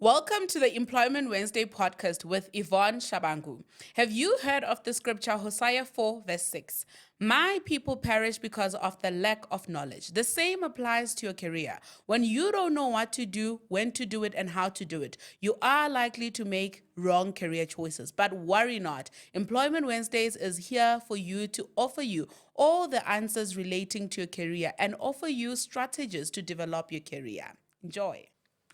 Welcome to the Employment Wednesday podcast with Yvonne Shabangu. Have you heard of the scripture Hosea 4, verse 6? My people perish because of the lack of knowledge. The same applies to your career. When you don't know what to do, when to do it, and how to do it, you are likely to make wrong career choices. But worry not. Employment Wednesdays is here for you to offer you all the answers relating to your career and offer you strategies to develop your career. Enjoy.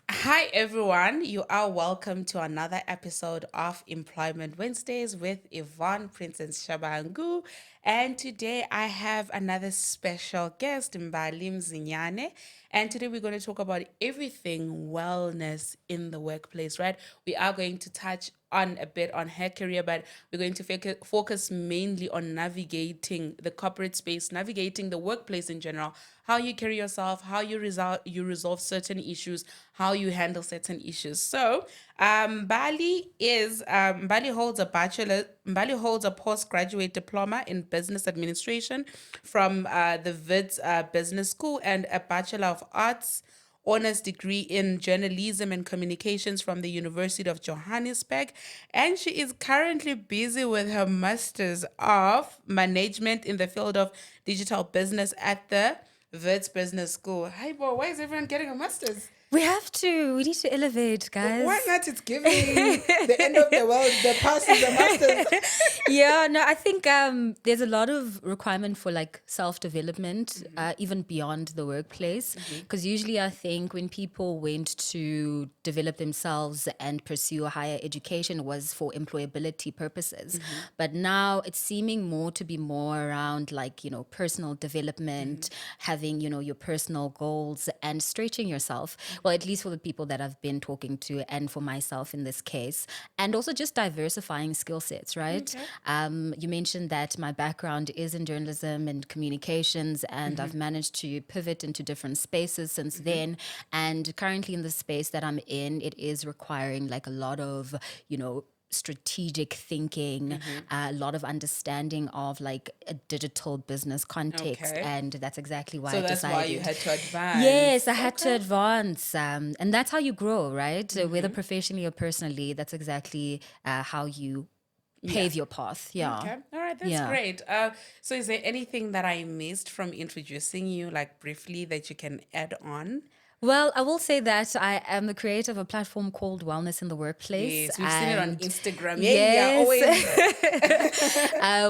Hi, everyone. You are welcome to another episode of Employment Wednesdays with Yvonne Princess Shabangu. And today I have another special guest, Mbali Mzinyane. And today we're going to talk about everything wellness in the workplace, right? We are going to touch on a bit on her career, but we're going to focus mainly on navigating the corporate space, navigating the workplace in general, how you carry yourself, how you resolve certain issues, how you handle certain issues. So, Mbali holds a postgraduate diploma in business administration from the Wits Business School and a Bachelor of Arts honors degree in journalism and communications from the University of Johannesburg. And she is currently busy with her Masters of Management in the field of digital business at the Wits Business School. Hi, boy, why is everyone getting a Masters? We have to. We need to elevate, guys. Why not? It's giving the end of the world. The past is the Masters. Yeah, no, I think there's a lot of requirement for like self-development, even beyond the workplace. Because usually I think when people went to develop themselves and pursue a higher education was for employability purposes. But now it's seeming more to be more around like, personal development, having, your personal goals and stretching yourself. Well, at least for the people that I've been talking to and for myself in this case. And also just diversifying skill sets, right? Okay. You mentioned that my background is in journalism and communications, and I've managed to pivot into different spaces since then. And currently in the space that I'm in, it is requiring like a lot of, strategic thinking, a lot of understanding of like a digital business context. Okay. And that's exactly why So I that's decided. why you had to advance. Yes, I had to advance. And that's how you grow, right? Whether professionally or personally, that's exactly how you pave your path. Yeah. Okay. All right. That's Yeah. great. So is there anything that I missed from introducing you, like briefly, that you can add on? Well, I will say that I am the creator of a platform called Wellness in the Workplace. Yes, we've seen it on And Instagram. Yeah, yes, always.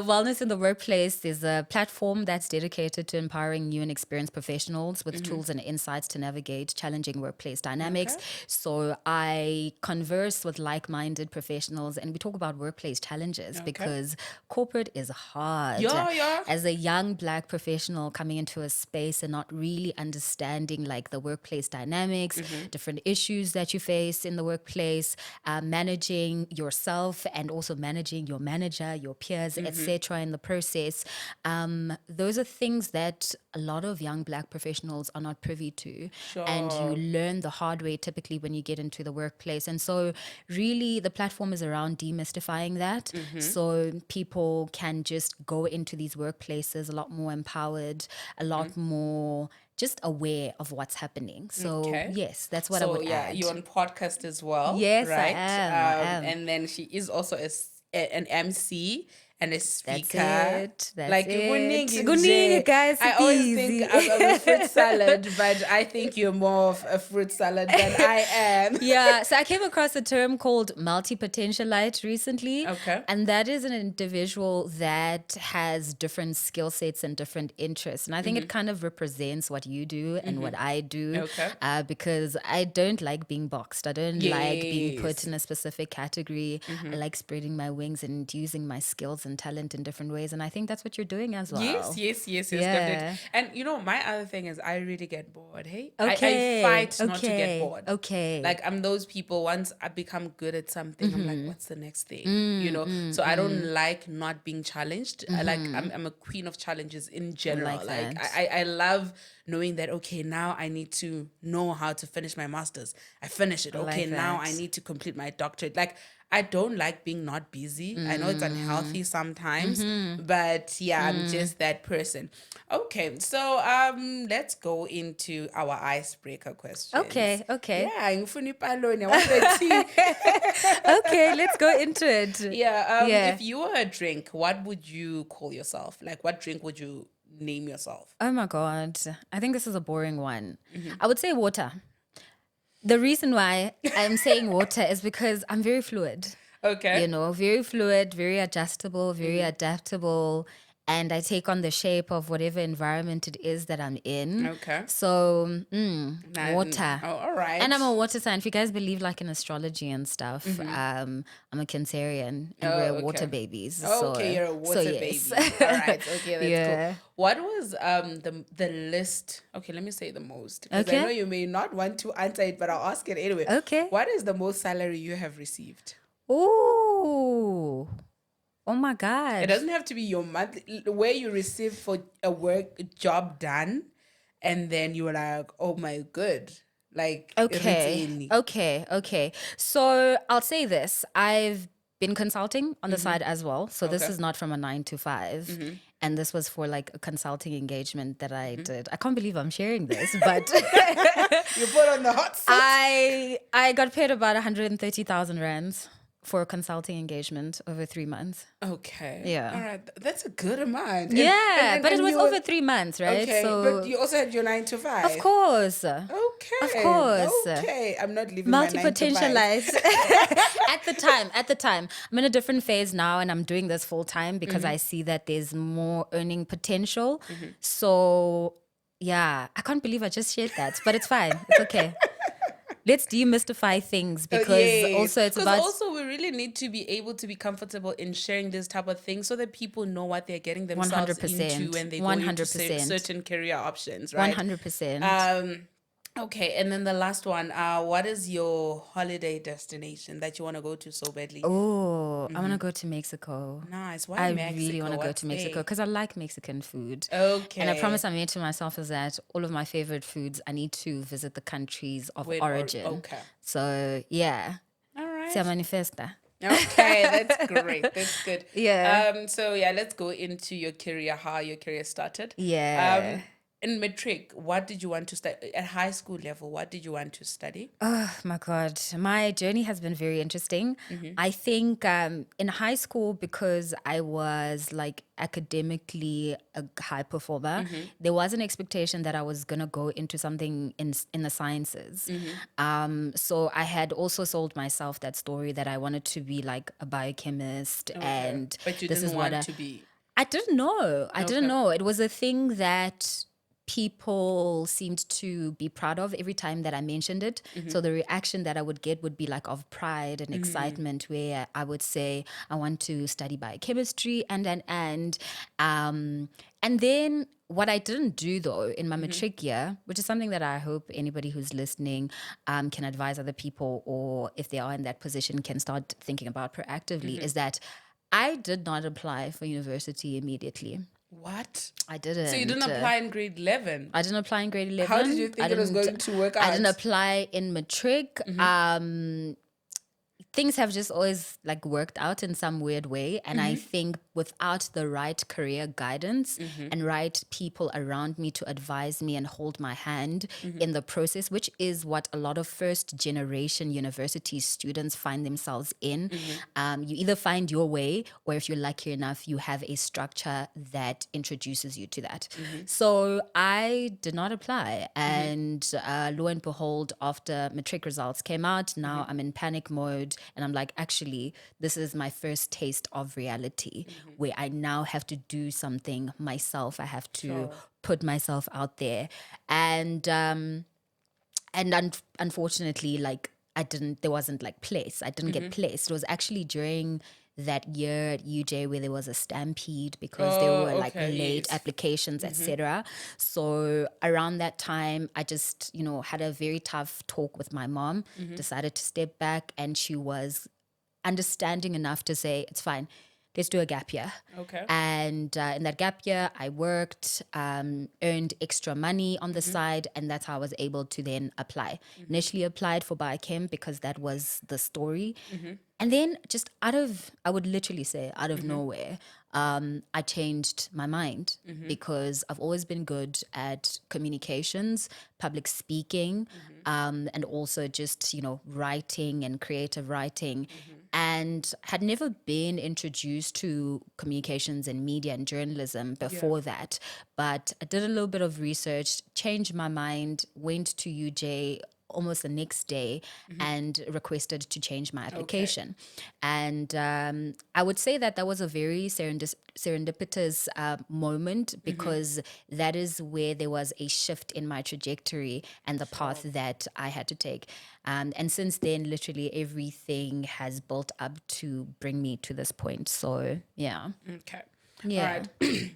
Wellness in the Workplace is a platform that's dedicated to empowering new and experienced professionals with tools and insights to navigate challenging workplace dynamics. Okay. So I converse with like-minded professionals and we talk about workplace challenges because corporate is hard. Yeah. As a young Black professional coming into a space and not really understanding like the workplace dynamics, different issues that you face in the workplace, managing yourself and also managing your manager, your peers, etc. in the process. Those are things that a lot of young Black professionals are not privy to. And you learn the hard way typically when you get into the workplace. And so really the platform is around demystifying that. So people can just go into these workplaces a lot more empowered, a lot more just aware of what's happening. So yes, that's what I would add. You're on podcast as well, Yes, I right? am. I am. And then she is also an MC and a That's speaker. it. That's Like it. kuningi Good nje. evening, guys. I always think I'm a fruit salad, but I think you're more of a fruit salad than I am. Yeah, so I came across a term called multi-potentialite recently. Okay. And that is an individual that has different skill sets and different interests. And I think it kind of represents what you do and what I do. Okay. Because I don't like being boxed. I don't like being put Yes. in a specific category. I like spreading my wings and using my skills and talent in different ways. And I think that's what you're doing as well. Yes, Yeah. definitely. And my other thing is I really get bored. Hey, Okay. I fight not to get bored. Okay. Like I'm those people. Once I become good at something, I'm like, what's the next thing? So I don't like not being challenged. I'm a queen of challenges in general. like that. I love knowing that okay, now I need to know how to finish my masters. I finish it. Okay, like now that. I need to complete my doctorate. Like I don't like being not busy. I know it's unhealthy sometimes, Mm-hmm. but yeah, I'm just that person. Okay, so let's go into our icebreaker questions. Okay. Yeah, ngifuna ipaloni, I want the tea. Okay, let's go into it. Yeah, Yeah. if you were a drink, what would you call yourself? Like, what drink would you name yourself? Oh my God. I think this is a boring one. Mm-hmm. I would say water. The reason why I'm saying water is because I'm very fluid. Okay. Very fluid, very adjustable, very Mm-hmm. adaptable. And I take on the shape of whatever environment it is that I'm in. Okay. So, water. Oh, all right. And I'm a water sign. If you guys believe like in astrology and stuff, I'm a Cancerian and Oh, we're okay. water babies. Okay, you're a water yes. baby. All right. Okay, that's Yeah. cool. What was the list? Okay, let me say the most, because I Okay. know you may not want to answer it, but I'll ask it anyway. Okay. What is the most salary you have received? Ooh. Oh my It God. doesn't have to be your monthly, where you receive for a work job done, and then you were like, oh my good, like Okay. ritini. Okay. So I'll say this. I've been consulting on the side as well. So this Okay. is not from a 9 to 5. And this was for like a consulting engagement that I did. I can't believe I'm sharing this, but You put on the hot seat. I got paid about 130,000 rands for a consulting engagement over 3 months. Okay. Yeah. All right. That's a good amount. But it and was you were- over 3 months, right? Okay. So But you also had your 9 to 5. of course. Okay. Of course. Okay. I'm not leaving my 9 to 5. Multi-potentialized. At the time. I'm in a different phase now and I'm doing this full time because I see that there's more earning potential. So yeah, I can't believe I just shared that, but it's fine. It's okay. Let's demystify things because Yes. also it's 'Cause about also we really need to be able to be comfortable in sharing this type of thing so that people know what they're getting themselves 100%, into when they go into 100%. certain career options, right? 100%. Okay, and then the last one, what is your holiday destination that you want to go to so badly? Oh, I want to go to Mexico. Nice. Why I Mexico? really want to go What's to Mexico there? because I like Mexican food. Okay. And I promise I made to myself is that all of my favorite foods, I need to visit the countries of origin. Okay. So, yeah. All right. Se manifesta. Okay, that's great. That's good. Yeah. So yeah, let's go into your career, how your career started. Yeah. In matric, what did you want to study? At high school level, what did you want to study? Oh my God. My journey has been very interesting. I think in high school, because I was like academically a high performer, there was an expectation that I was going to go into something in the sciences. So I had also sold myself that story that I wanted to be like a biochemist. And But you this didn't is what want to be. I didn't know. I didn't Okay. know. It was a thing that people seemed to be proud of every time that I mentioned it. So the reaction that I would get would be like of pride and excitement, where I would say, I want to study biochemistry and then what I didn't do though in my matric year, which is something that I hope anybody who's listening can advise other people, or if they are in that position can start thinking about proactively, is that I did not apply for university immediately. What? I didn't. So you didn't apply in grade 11? I didn't apply in grade 11. How did you think it was going to work out? I didn't apply in matric. Things have just always like worked out in some weird way. And I think without the right career guidance and right people around me to advise me and hold my hand in the process, which is what a lot of first generation university students find themselves in. You either find your way, or if you're lucky enough, you have a structure that introduces you to that. So I did not apply. And lo and behold, after matric results came out, now I'm in panic mode. And I'm like, actually, this is my first taste of reality where I now have to do something myself. I have to put myself out there. And unfortunately, like there wasn't like place. I didn't get placed. It was actually during that year at UJ where there was a stampede because there were like late applications, etc. So around that time, I just, had a very tough talk with my mom, decided to step back, and she was understanding enough to say, it's fine. let's do a gap year. Okay. And in that gap year, I worked, earned extra money on the side, and that's how I was able to then apply. Initially applied for biochem because that was the story. And then just I would literally say out of nowhere, I changed my mind because I've always been good at communications, public speaking, and also just, writing and creative writing. And had never been introduced to communications and media and journalism before that. But I did a little bit of research, changed my mind, went to UJ almost the next day and requested to change my application. And I would say that was a very serendipitous moment because that is where there was a shift in my trajectory and the path that I had to take. And since then, literally everything has built up to bring me to this point. So, yeah. Okay. Yeah. All right.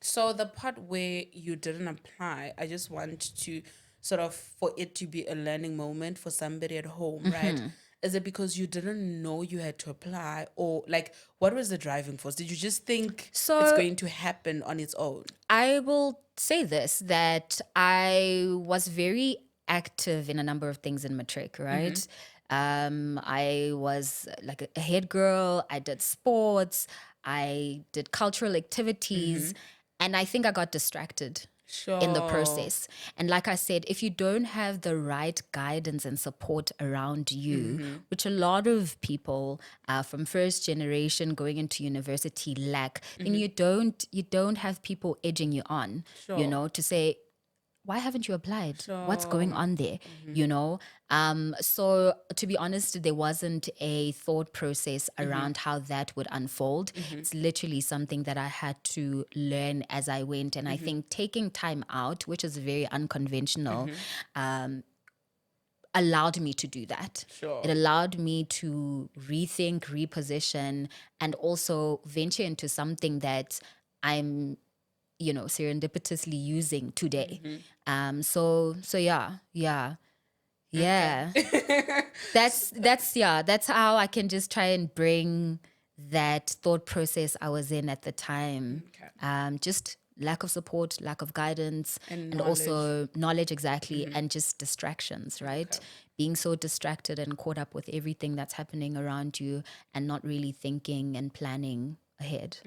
So the part where you didn't apply, I just want to sort of for it to be a learning moment for somebody at home, right? Is it because you didn't know you had to apply, or like what was the driving force? Did you just think it's going to happen on its own? I will say this, that I was very active in a number of things in matric, right? I was like a head girl. I did sports. I did cultural activities. And I think I got distracted in the process. And like I said, if you don't have the right guidance and support around you, which a lot of people from first generation going into university lack, then you don't have people edging you on, to say, why haven't you applied? What's going on there? So to be honest, there wasn't a thought process around how that would unfold. It's literally something that I had to learn as I went. And I think taking time out, which is very unconventional, allowed me to do that. It allowed me to rethink, reposition, and also venture into something that I'm serendipitously using today. So yeah. That's how I can just try and bring that thought process I was in at the time. Just lack of support, lack of guidance, and also knowledge, exactly, and just distractions, right? Being so distracted and caught up with everything that's happening around you and not really thinking and planning ahead.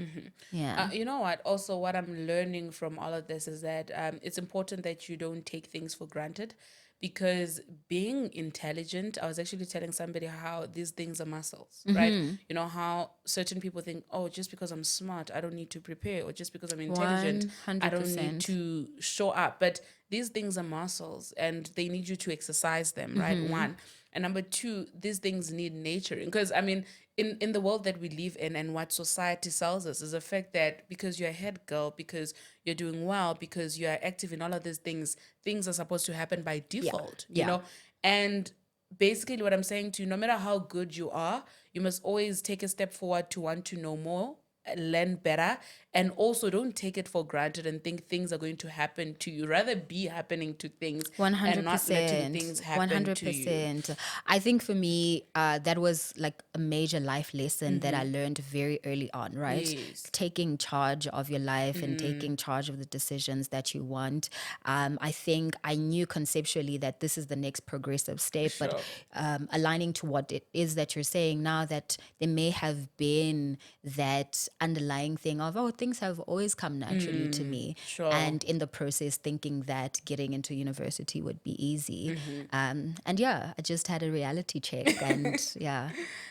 Yeah. You know what? Also, what I'm learning from all of this is that it's important that you don't take things for granted, because being intelligent, I was actually telling somebody how these things are muscles, right? You know, how certain people think, oh, just because I'm smart, I don't need to prepare, or just because I'm intelligent, 100%. I don't need to show up. But these things are muscles and they need you to exercise them, right? One. And number two, these things need nurturing. Because, I mean, in the world that we live in and what society sells us is the fact that because you're a head girl, because you're doing well, because you are active in all of these things, things are supposed to happen by default, you know? And basically what I'm saying to you, no matter how good you are, you must always take a step forward to want to know more, learn better, and also don't take it for granted and think things are going to happen to you. Rather be happening to things 100%, and not letting things happen to you. 100%. I think for me, that was like a major life lesson that I learned very early on, right? Yes. Taking charge of your life and taking charge of the decisions that you want. I think I knew conceptually that this is the next progressive step, but aligning to what it is that you're saying now, that there may have been that underlying thing of, oh, things have always come naturally to me. And in the process, thinking that getting into university would be easy. And yeah, I just had a reality check and yeah.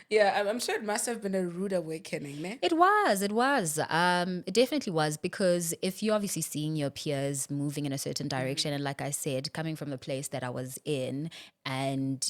Yeah, I'm sure it must have been a rude awakening, ne? It was. It definitely was, because if you're obviously seeing your peers moving in a certain direction, and like I said, coming from the place that I was in, and,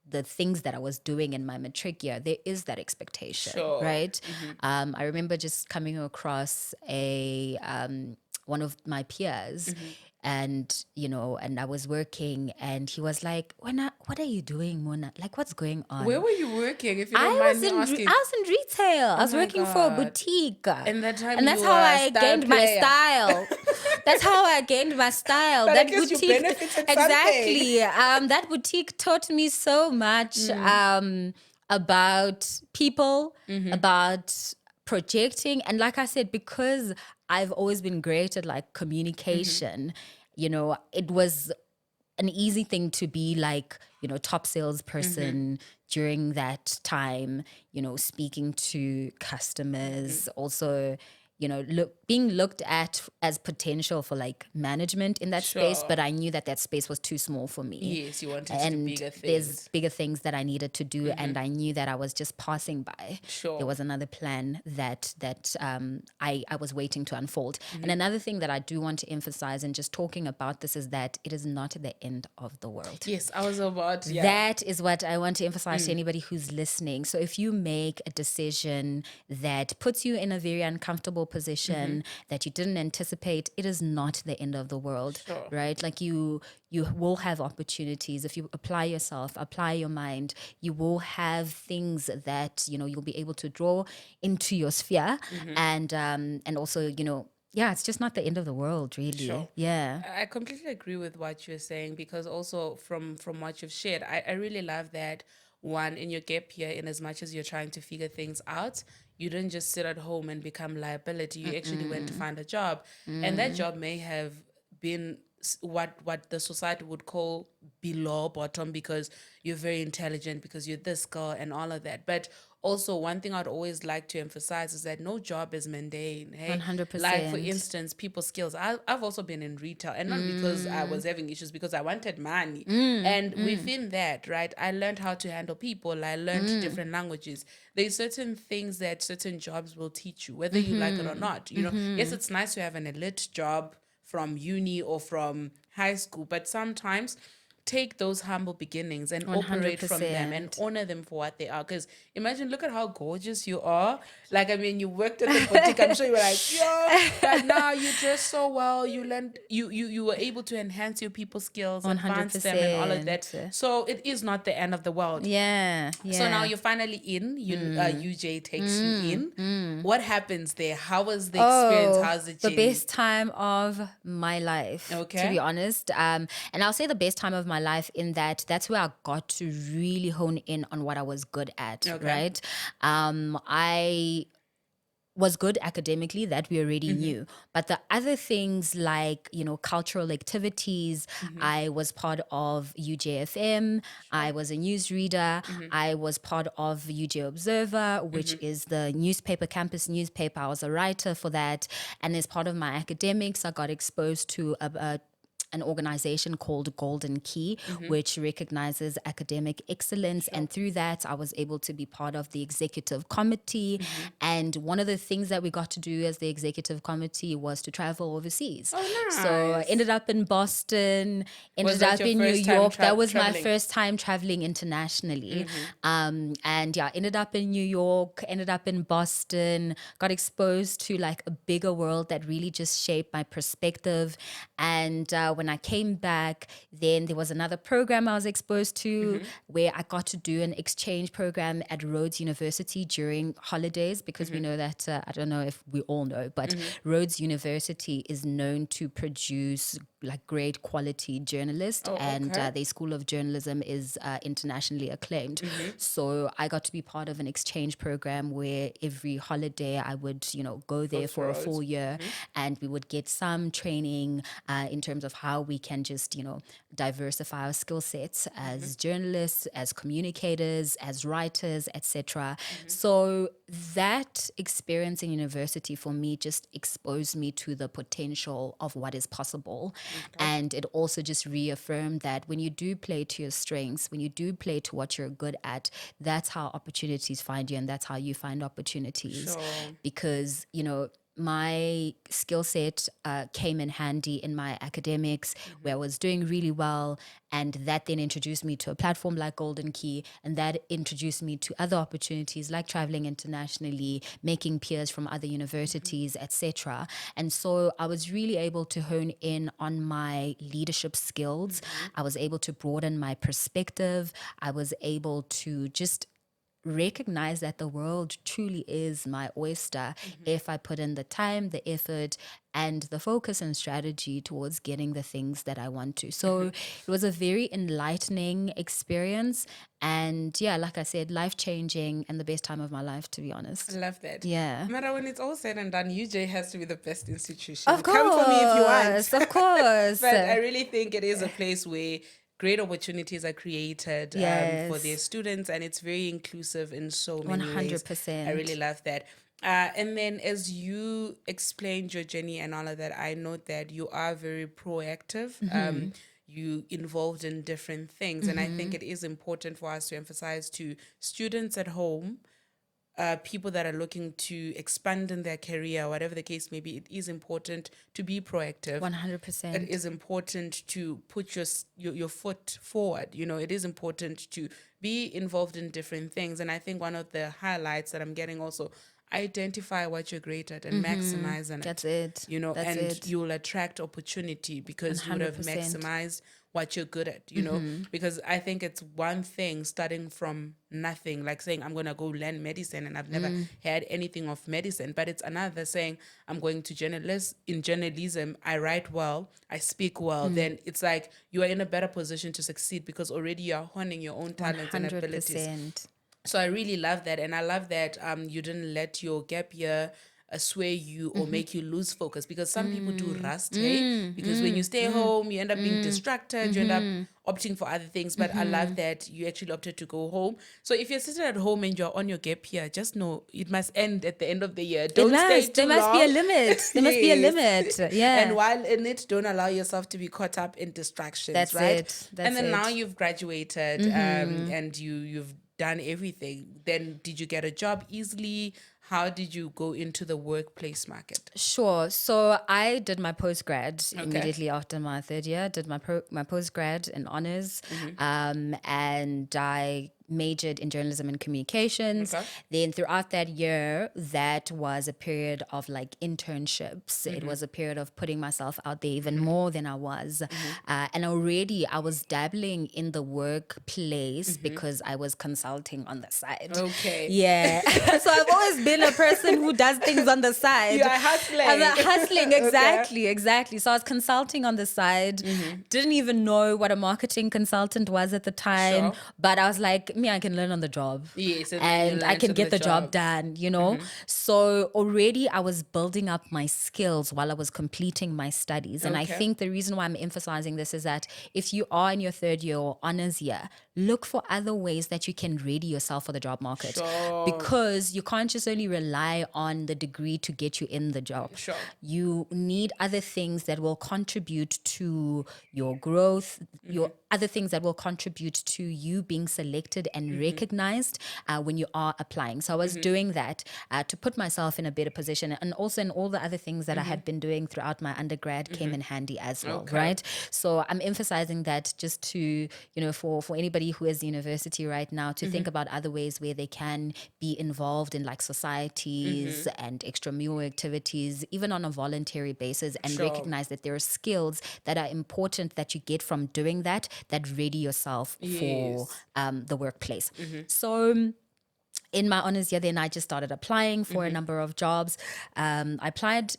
the things that I was doing in my matric year, there is that expectation, right? I remember just coming across one of my peers, and and I was working, and he was like, what are you doing, Mona? Like, what's going on? Where were you working, if you don't mind me asking? I was in retail. I was my working for a God. boutique. And that time and that's you how were a I style gained my player. style. That's how I gained my style. But that I guess you benefited exactly. That boutique taught me so much. about people, about projecting. And like I said, because I've always been great at like communication, it was an easy thing to be like, top salesperson during that time, speaking to customers, also, being looked at as potential for like management in that space. Sure. But I knew that space was too small for me. Yes, you wanted to do And bigger there's things. bigger things that I needed to do, and I knew that I was just passing by. Sure. There was another plan that I was waiting to unfold. And another thing that I do want to emphasize in just talking about this is that it is not the end of the world. Yes, I was about, yeah. That is what I want to emphasize to anybody who's listening. So if you make a decision that puts you in a very uncomfortable position that you didn't anticipate, it is not the end of the world, Sure. right? Like you will have opportunities. If you apply yourself, apply your mind, you will have things that, you'll be able to draw into your sphere. And also, yeah, it's just not the end of the world, really. Sure. Yeah. I completely agree with what you're saying, because also from what you've shared, I really love that, one, in your gap year, in as much as you're trying to figure things out, you didn't just sit at home and become liability. You actually went to find a job, and that job may have been what the society would call below bottom, because you're very intelligent, because you're this girl and all of that. But also, one thing I'd always like to emphasize is that no job is mundane. Hey, 100%. like for instance, people skills. I've also been in retail, and not because I was having issues, because I wanted money. And within that, right, I learned how to handle people. I learned different languages. There's certain things that certain jobs will teach you, whether you like it or not. Yes, it's nice to have an elite job from uni or from high school, but sometimes take those humble beginnings and operate from them and 100%. honor them for what they are. Because imagine, look at how gorgeous you are. Like, I mean, you worked at the boutique. I'm sure you were like, yo, but now you dress so well. You learned, you were able to enhance your people skills, advance them, and all of that. 100%. So it is not the end of the world. Yeah. So now you're finally in. UJ takes you in. What happens there? How was the experience? How's the the journey? best time of my life, to Okay. be honest. And I'll say the best time of my life in that's where I got to really hone in on what I was good at, Okay. right? I was good academically, that we already knew. But the other things like, cultural activities, I was part of UJFM, I was a newsreader, I was part of UJ Observer, which is the newspaper, campus newspaper. I was a writer for that. And as part of my academics, I got exposed to an organization called Golden Key, which recognizes academic excellence. And through that, I was able to be part of the executive committee. And one of the things that we got to do as the executive committee was to travel overseas. Oh, So I nice. ended up in Boston, ended that up your in New first time York. That was my traveling? first time traveling internationally. And yeah, ended up in New York, ended up in Boston, got exposed to like a bigger world that really just shaped my perspective. And when I came back, then there was another program I was exposed to where I got to do an exchange program at Rhodes University during holidays, because we know that, I don't know if we all know, but Rhodes University is known to produce like great quality journalists, and okay. their School of Journalism is internationally acclaimed. So I got to be part of an exchange program where every holiday I would, go there for a Rhodes. full year, and we would get some training in terms of how we can just, diversify our skill sets as journalists, as communicators, as writers, etc. So that experience in university for me just exposed me to the potential of what is possible. And it also just reaffirmed that when you do play to your strengths, when you do play to what you're good at, that's how opportunities find you, and that's how you find opportunities. Sure. Because, my skill set came in handy in my academics, where I was doing really well, and that then introduced me to a platform like Golden Key, and that introduced me to other opportunities like traveling internationally, making peers from other universities, etc. And so I was really able to hone in on my leadership skills. I was able to broaden my perspective. I was able to just recognize that the world truly is my oyster if I put in the time, the effort, and the focus and strategy towards getting the things that I want to. So it was a very enlightening experience. And yeah, like I said, life-changing and the best time of my life, to be honest. I love that. Yeah. Mara, when it's all said and done, UJ has to be the best institution. Of Come for me if you want. Of course. But I really think it is a place where great opportunities are created for their Yes. students, and it's very inclusive in so many ways. 100%. I really love that. And then as you explained your journey and all of that, I know that you are very proactive. You involved in different things. And I think it is important for us to emphasize to students at home, people that are looking to expand in their career, whatever the case may be, it is important to be proactive. 100%. It is important to put your foot forward. You know, it is important to be involved in different things. And I think one of the highlights that I'm getting also, identify what you're great at and maximize on it. That's it. You know, That's and it. you'll attract opportunity because you would have 100%. maximized what you're good at, you know, because I think it's one thing starting from nothing, like saying I'm going to go learn medicine and I've never had anything of medicine, but it's another saying I'm going to in journalism, I write well, I speak well, then it's like you are in a better position to succeed because already you're honing your own talents and abilities. 100%. So I really love that. And I love that you didn't let your gap year sway you or make you lose focus, because some people do rust, hey? Because when you stay home, you end up being distracted, you end up opting for other things. But I love that you actually opted to go home. So if you're sitting at home and you're on your gap year, just know it must end at the end of the year. Don't stay too There must be a limit. There must be a Yes. limit. Yeah. And while in it, don't allow yourself to be caught up in distractions, That's right? it. That's and then it. now you've graduated and you've done everything. Then did you get a job easily? How did you go into the workplace market? Sure. So I did my postgrad immediately after my third year. Did my postgrad in honors, and I majored in journalism and communications. Okay. Then throughout that year, that was a period of like internships. It was a period of putting myself out there even more than I was. And already I was dabbling in the workplace because I was consulting on the side. Okay. Yeah. So I've always been a person who does things on the side. You are hustling. I'm hustling, exactly. So I was consulting on the side. Didn't even know what a marketing consultant was at the time. Sure. But I was like, me, I can learn on the job. Yes, and then you and I learned can on get the the job job. done, you know? So already I was building up my skills while I was completing my studies. And I Okay. think the reason why I'm emphasizing this is that if you are in your third year or honors year, look for other ways that you can ready yourself for the job market. Sure. Because you can't just only rely on the degree to get you in the job. Sure. You need other things that will contribute to your growth, your other things that will contribute to you being selected and recognized when you are applying. So I was doing that to put myself in a better position, and also in all the other things that I had been doing throughout my undergrad came in handy as well, Okay. right? So I'm emphasizing that just to, you know, for anybody who is university right now to think about other ways where they can be involved in like societies and extramural activities, even on a voluntary basis, and Sure. recognize that there are skills that are important that you get from doing that ready yourself for the workplace. So in my honors year, then I just started applying for a number of jobs. I applied,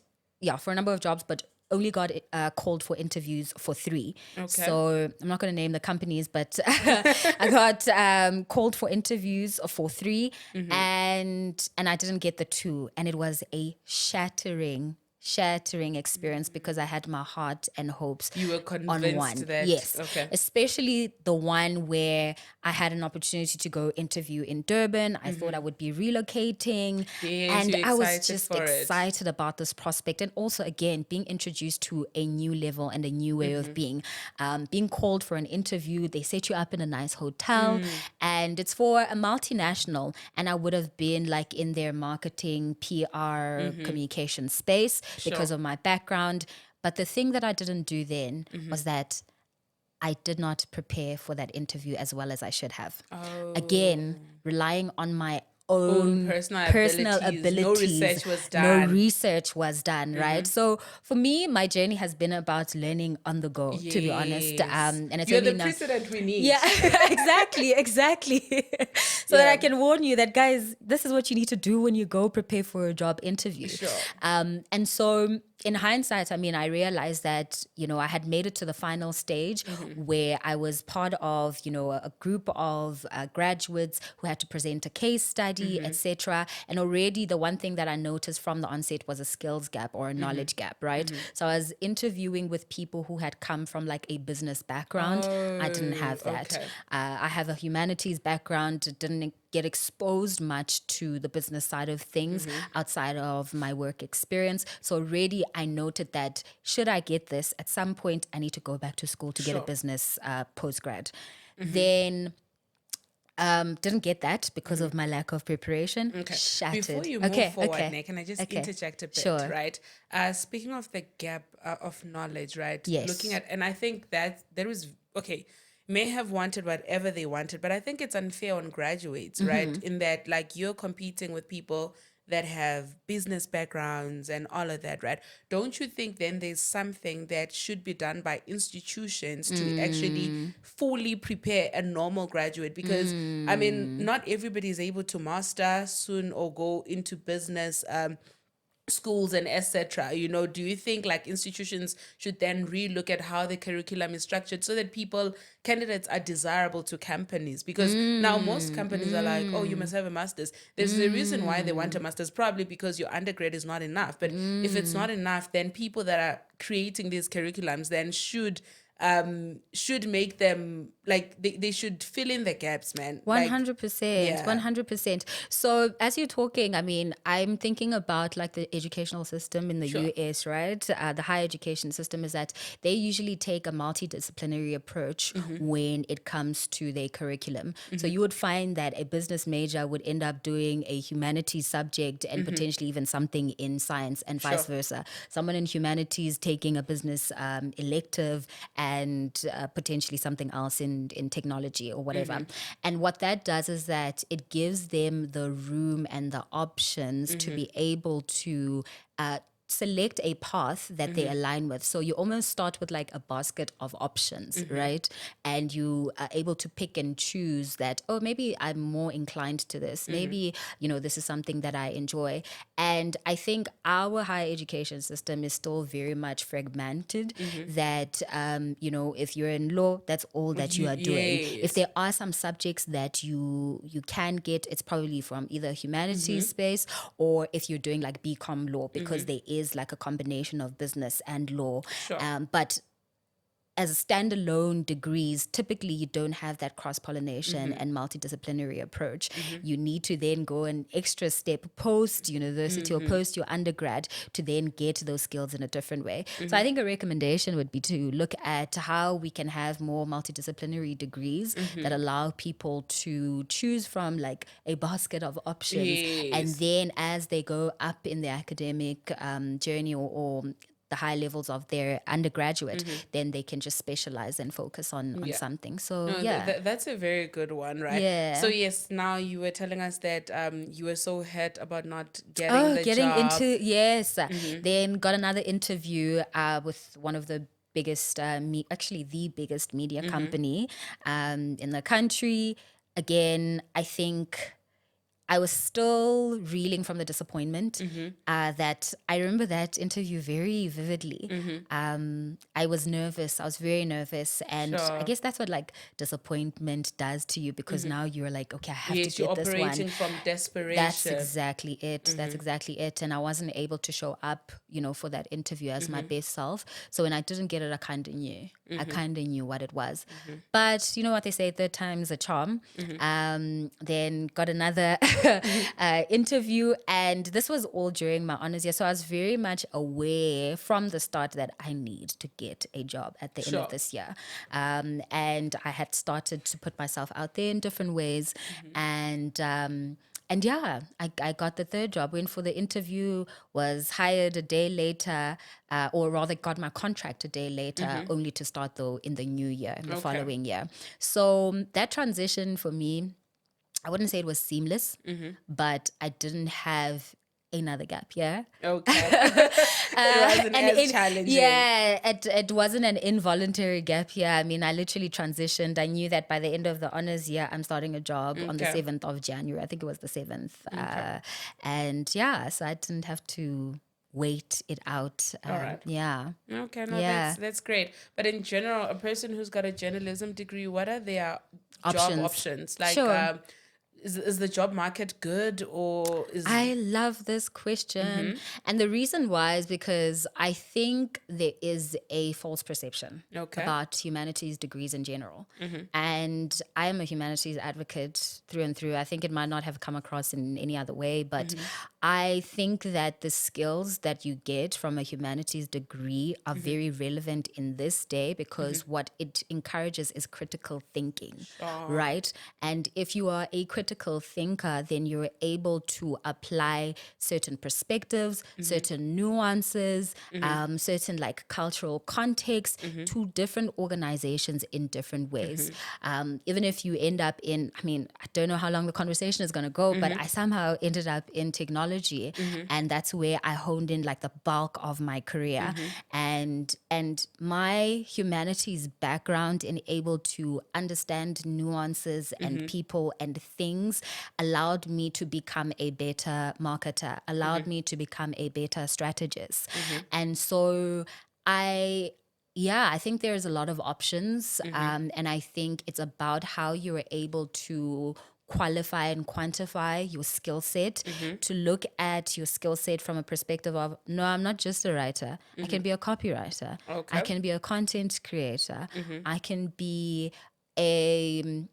for a number of jobs, but only got called for interviews for 3. Okay. So I'm not going to name the companies, but I got called for interviews for 3, and I didn't get the 2, and it was a shattering experience because I had my heart and hopes You were on convinced one. that. Yes. Okay. Especially the one where I had an opportunity to go interview in Durban. I thought I would be relocating. Yes, and you're I was excited just for it. excited about this prospect. And also, again, being introduced to a new level and a new way of being. Being called for an interview, they set you up in a nice hotel, and it's for a multinational. And I would have been like in their marketing, PR, communication space because of my background. But the thing that I didn't do then was that I did not prepare for that interview as well as I should have. Oh. Again, relying on my own personal abilities. No research was No done. research was done, right? So for me, my journey has been about learning on the go, to be honest. Yes. And it's You're only the now. precedent we need. Yeah, exactly. So that I can warn you that, guys, this is what you need to do when you go prepare for a job interview. Sure. And so in hindsight, I mean, I realized that, I had made it to the final stage where I was part of, a group of graduates who had to present a case study, etc. And already the one thing that I noticed from the onset was a skills gap or a knowledge gap, right? So I was interviewing with people who had come from like a business background. I didn't have that. Okay. I have a humanities background, didn't get exposed much to the business side of things outside of my work experience. So already I noted that should I get this, at some point I need to go back to school to get a business postgrad. Then didn't get that because of my lack of preparation. Okay. Shattered. Before you move forward, Nick, can I just interject a bit, Sure. right? Speaking of the gap of knowledge, right? Yes. Looking at, and I think that there is, may have wanted whatever they wanted, but I think it's unfair on graduates, right? In that, like, you're competing with people that have business backgrounds and all of that, right? Don't you think then there's something that should be done by institutions to actually fully prepare a normal graduate? Because, I mean, not everybody is able to master soon or go into business schools and etc. Do you think like institutions should then relook at how the curriculum is structured so that candidates are desirable to companies? Because now most companies are like, oh, you must have a master's. There's a reason why they want a master's, probably because your undergrad is not enough. But if it's not enough, then people that are creating these curriculums then should make them like they should fill in the gaps, man. 100%, 100%. So as you're talking, I mean, I'm thinking about like the educational system in the US, right? The higher education system is that they usually take a multidisciplinary approach when it comes to their curriculum. So you would find that a business major would end up doing a humanities subject and potentially even something in science and vice versa. Someone in humanities taking a business elective and potentially something else in technology or whatever. And what that does is that it gives them the room and the options to be able to select a path that they align with. So you almost start with like a basket of options, right? And you are able to pick and choose that, oh, maybe I'm more inclined to this. Maybe, this is something that I enjoy. And I think our higher education system is still very much fragmented that, if you're in law, that's all that you are doing. Yes. If there are some subjects that you can get, it's probably from either humanities space, or if you're doing like BCom law, because there is like a combination of business and law. But as standalone degrees, typically you don't have that cross-pollination and multidisciplinary approach. You need to then go an extra step post-university or post your undergrad to then get those skills in a different way. So I think a recommendation would be to look at how we can have more multidisciplinary degrees that allow people to choose from like a basket of options. And then as they go up in the academic journey or the high levels of their undergraduate, then they can just specialize and focus on something. So that's a very good one, right? Yeah. So yes, now you were telling us that you were so hurt about not getting the job. Then got another interview with one of the biggest, actually the biggest media company in the country. Again, I think I was still reeling from the disappointment that I remember that interview very vividly. I was nervous. I was very nervous. And I guess that's what like disappointment does to you, because now you're like, okay, I have to get this one. You're operating from desperation. That's exactly it. That's exactly it. And I wasn't able to show up, for that interview as my best self. So when I didn't get it, I kind of knew. I kind of knew what it was. But you know what they say, third time's a charm. Then got another interview, and this was all during my honors year. So I was very much aware from the start that I need to get a job at the end of this year. And I had started to put myself out there in different ways. And yeah, I got the third job, went for the interview, was hired a day later, or rather got my contract a day later, only to start though in the new year, in the following year. So that transition for me, I wouldn't say it was seamless, but I didn't have another gap year. Okay. It wasn't as challenging. Yeah, it wasn't an involuntary gap year. I mean, I literally transitioned. I knew that by the end of the honors year, I'm starting a job on the 7th of January. I think it was the 7th. And yeah, so I didn't have to wait it out. All right. Yeah. Okay, no, Yeah. that's great. But in general, a person who's got a journalism degree, what are their job Options. options? Like, Sure. is the job market good, or is I love this question. And the reason why is because I think there is a false perception Okay. about humanities degrees in general. And I am a humanities advocate through and through. I think it might not have come across in any other way, but I think that the skills that you get from a humanities degree are very relevant in this day because what it encourages is critical thinking, right? And if you are a critical thinker, then you're able to apply certain perspectives, certain nuances, certain like cultural context to different organizations in different ways. Even if you end up in, I mean, I don't know how long the conversation is going to go, but I somehow ended up in technology, and that's where I honed in like the bulk of my career. And my humanities background enabled to understand nuances and people and things allowed me to become a better marketer, allowed me to become a better strategist. And so I think there's a lot of options. And I think it's about how you are able to qualify and quantify your skill set, to look at your skill set from a perspective of, no, I'm not just a writer. I can be a copywriter. Okay. I can be a content creator. I can be a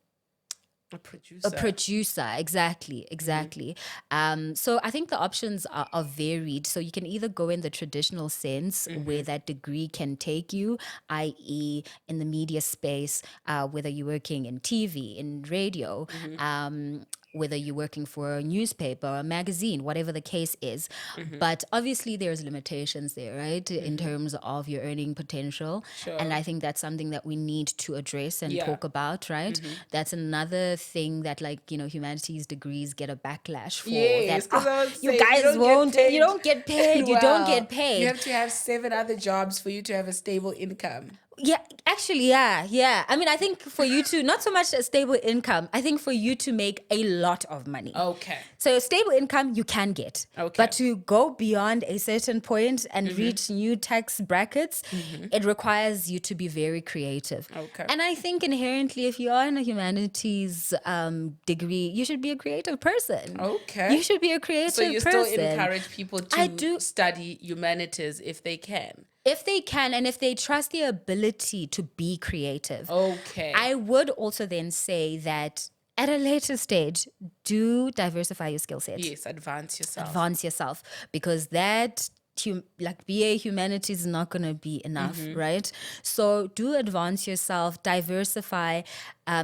producer. Exactly. So I think the options are varied. So you can either go in the traditional sense where that degree can take you, i.e. in the media space, whether you're working in TV, in radio, whether you're working for a newspaper or a magazine, whatever the case is. But obviously there's limitations there, right? In terms of your earning potential. Sure. And I think that's something that we need to address and talk about, right? That's another thing that, like, you know, humanities degrees get a backlash for. Yes, that, 'cause I was you saying, guys you don't get paid. You don't Well, get paid. You have to have 7 other jobs for you to have a stable income. Yeah, actually, yeah. I mean, I think for you to, not so much a stable income, I think for you to make a lot of money. Okay. So a stable income you can get. Okay. But to go beyond a certain point and reach new tax brackets, it requires you to be very creative. Okay. And I think inherently, if you are in a humanities degree, you should be a creative person. Okay. You should be a creative person. So you still encourage people I to do. study humanities if they can. If they can, and if they trust their ability to be creative. Okay. I would also then say that at a later stage, do diversify your skill set. Yes, advance yourself. Advance yourself, because that like BA humanities is not going to be enough, right? So do advance yourself, diversify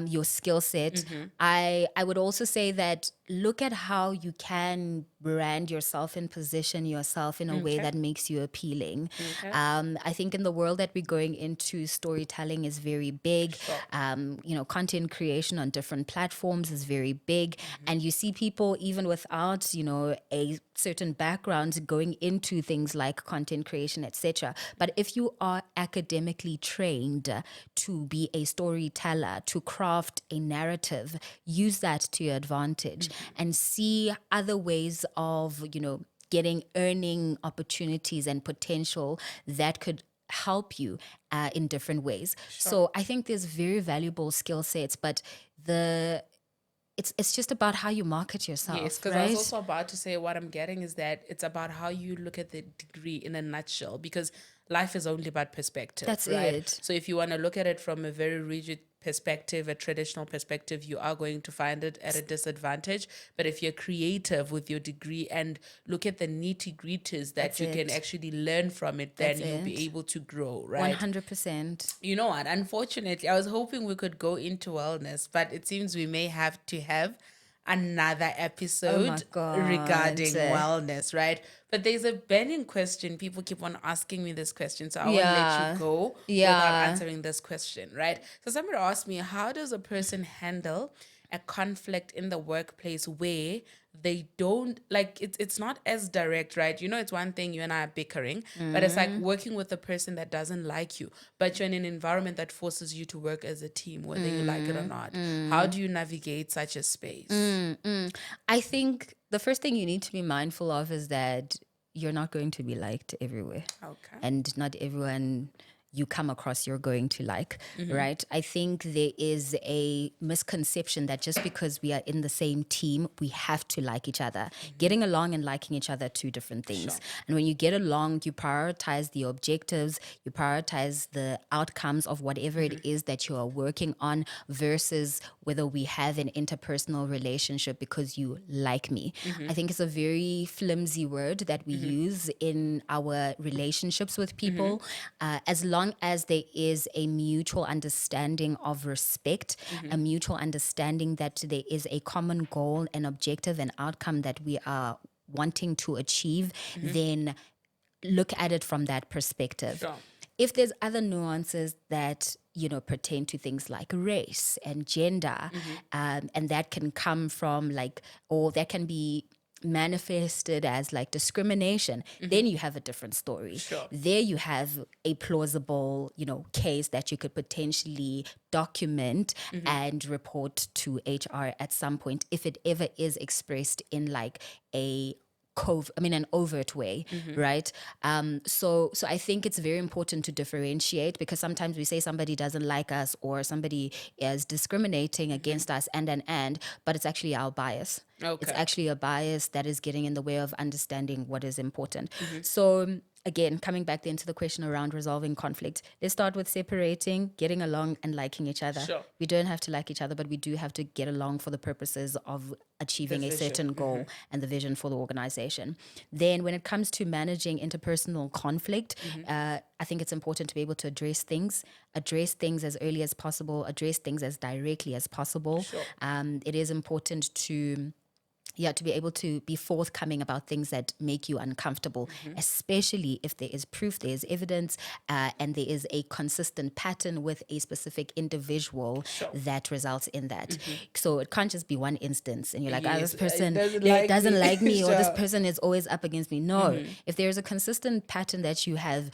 your skill set. I would also say that look at how you can brand yourself and position yourself in a way that makes you appealing. I think in the world that we're going into, storytelling is very big. You know, content creation on different platforms is very big. And you see people even without, you know, a certain background going into things like content creation, etc. But if you are academically trained to be a storyteller, to craft a narrative, use that to your advantage and see other ways of, you know, getting earning opportunities and potential that could help you in different ways. So I think there's very valuable skill sets, but it's just about how you market yourself. Yes, because I was also about to say what I'm getting is that it's about how you look at the degree in a nutshell, because life is only about perspective. That's right? it. So if you want to look at it from a very rigid perspective, a traditional perspective, you are going to find it at a disadvantage. But if you're creative with your degree and look at the nitty-gritties that you can actually learn from it, then you'll be able to grow, right? 100%. You know what? Unfortunately, I was hoping we could go into wellness, but it seems we may have to have another episode regarding wellness, right? But there's a burning question. People keep on asking me this question, so I won't let you go without answering this question, right? So somebody asked me, how does a person handle a conflict in the workplace where they don't like it's not as direct, right? You know, it's one thing you and I are bickering, but it's like working with a person that doesn't like you, but you're in an environment that forces you to work as a team, whether you like it or not. How do you navigate such a space? I think the first thing you need to be mindful of is that you're not going to be liked everywhere. Okay. And not everyone you come across you're going to like, right? I think there is a misconception that just because we are in the same team, we have to like each other. Getting along and liking each other are two different things. Sure. And when you get along, you prioritize the objectives, you prioritize the outcomes of whatever it is that you are working on versus whether we have an interpersonal relationship because you like me. I think it's a very flimsy word that we use in our relationships with people. As long as there is a mutual understanding of respect, a mutual understanding that there is a common goal, an objective, an outcome that we are wanting to achieve, then look at it from that perspective. Sure. If there's other nuances that pertain to things like race and gender, and that can come from or that can be manifested as like discrimination, then you have a different story. Sure. There you have a plausible, case that you could potentially document and report to HR at some point if it ever is expressed in like an overt way, right? So I think it's very important to differentiate, because sometimes we say somebody doesn't like us or somebody is discriminating against us but it's actually our bias. Okay. It's actually a bias that is getting in the way of understanding what is important. So again, coming back then to the question around resolving conflict, let's start with separating, getting along and liking each other. Sure. We don't have to like each other, but we do have to get along for the purposes of achieving a vision. certain goal and the vision for the organization. Then when it comes to managing interpersonal conflict, I think it's important to be able to address things as early as possible, address things as directly as possible. Sure. It is important to be able to be forthcoming about things that make you uncomfortable, especially if there is proof, there is evidence, and there is a consistent pattern with a specific individual that results in that. So it can't just be one instance and you're like, this person doesn't like me or this person is always up against me. No, if there's a consistent pattern that you have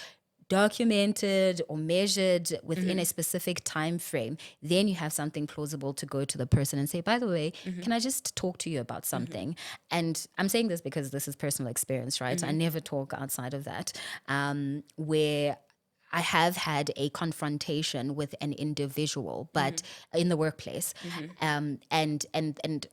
documented or measured within a specific time frame, then you have something plausible to go to the person and say, by the way, can I just talk to you about something? And I'm saying this because this is personal experience, right? I never talk outside of that, where I have had a confrontation with an individual, but in the workplace, and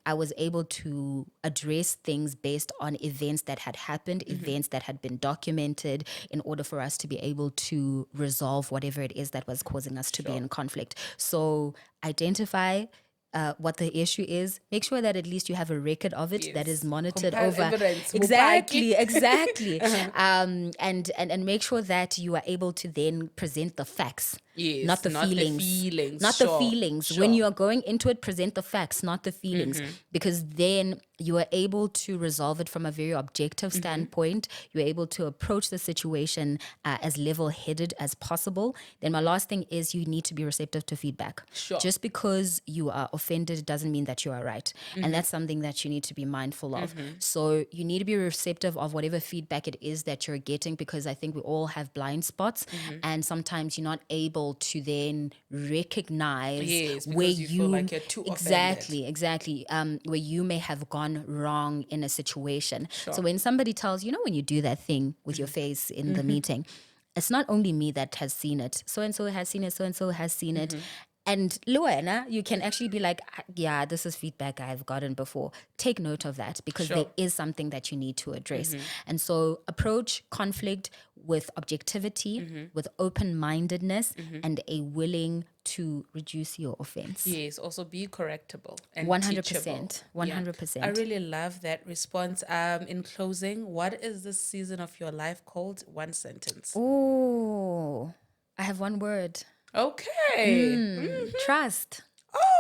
I was able to address things based on events that had happened, events that had been documented, in order for us to be able to resolve whatever it is that was causing us to be in conflict. So identify what the issue is. Make sure that at least you have a record of it that is monitored over. Evidence. Exactly. And make sure that you are able to then present the facts. Yes, Not the feelings. Not the feelings. Sure. When you are going into it, present the facts, not the feelings. Because then you are able to resolve it from a very objective standpoint. You're able to approach the situation as level-headed as possible. Then my last thing is you need to be receptive to feedback. Sure. Just because you are offended doesn't mean that you are right. And that's something that you need to be mindful of. So you need to be receptive of whatever feedback it is that you're getting, because I think we all have blind spots, and sometimes you're not able to then recognize where you feel like you're too offended. exactly where you may have gone wrong in a situation. So when somebody tells when you do that thing with your face in the meeting, it's not only me that has seen it, so and so has seen it, so and so has seen it. And Luana, you can actually be like, yeah, this is feedback I've gotten before. Take note of that, because there is something that you need to address. And so approach conflict with objectivity, with open-mindedness, and a willing to reduce your offense. Yes, also be correctable and 100%. teachable. 100%. I really love that response. In closing, what is this season of your life called? One sentence. Oh, I have one word. Okay. Trust.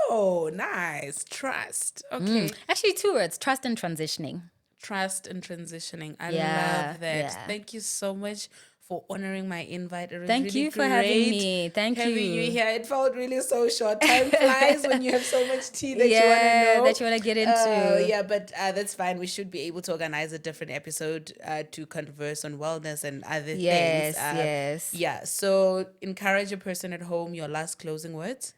Oh, nice. Trust. Okay. Actually, 2 words: trust and transitioning. Trust and transitioning. I Yeah, love that. yeah. Thank you so much for honoring my invite. It was Thank really you for having great me. Thank having you. you here. It felt really so short. Time flies when you have so much tea that you want to Yeah, know. that you want to get into. Yeah, but that's fine. We should be able to organize a different episode to converse on wellness and other things. Yes, yes. Yeah, so encourage a person at home. Your last closing words.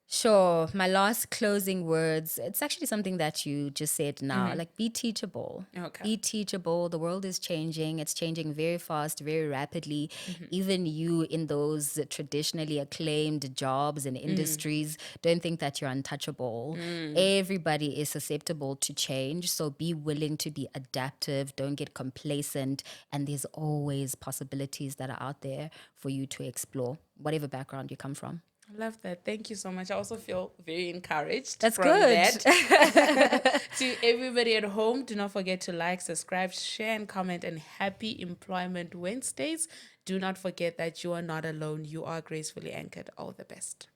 Sure. My last closing words, it's actually something that you just said now. Like, be teachable. Okay. Be teachable. The world is changing. It's changing very fast, very rapidly. Even you in those traditionally acclaimed jobs and industries, don't think that you're untouchable. Everybody is susceptible to change. So be willing to be adaptive. Don't get complacent. And there's always possibilities that are out there for you to explore, whatever background you come from. I love that. Thank you so much. I also feel very encouraged That's from good. that. To everybody at home, do not forget to like, subscribe, share, and comment. And happy Employment Wednesdays. Do not forget that you are not alone. You are gracefully anchored. All the best.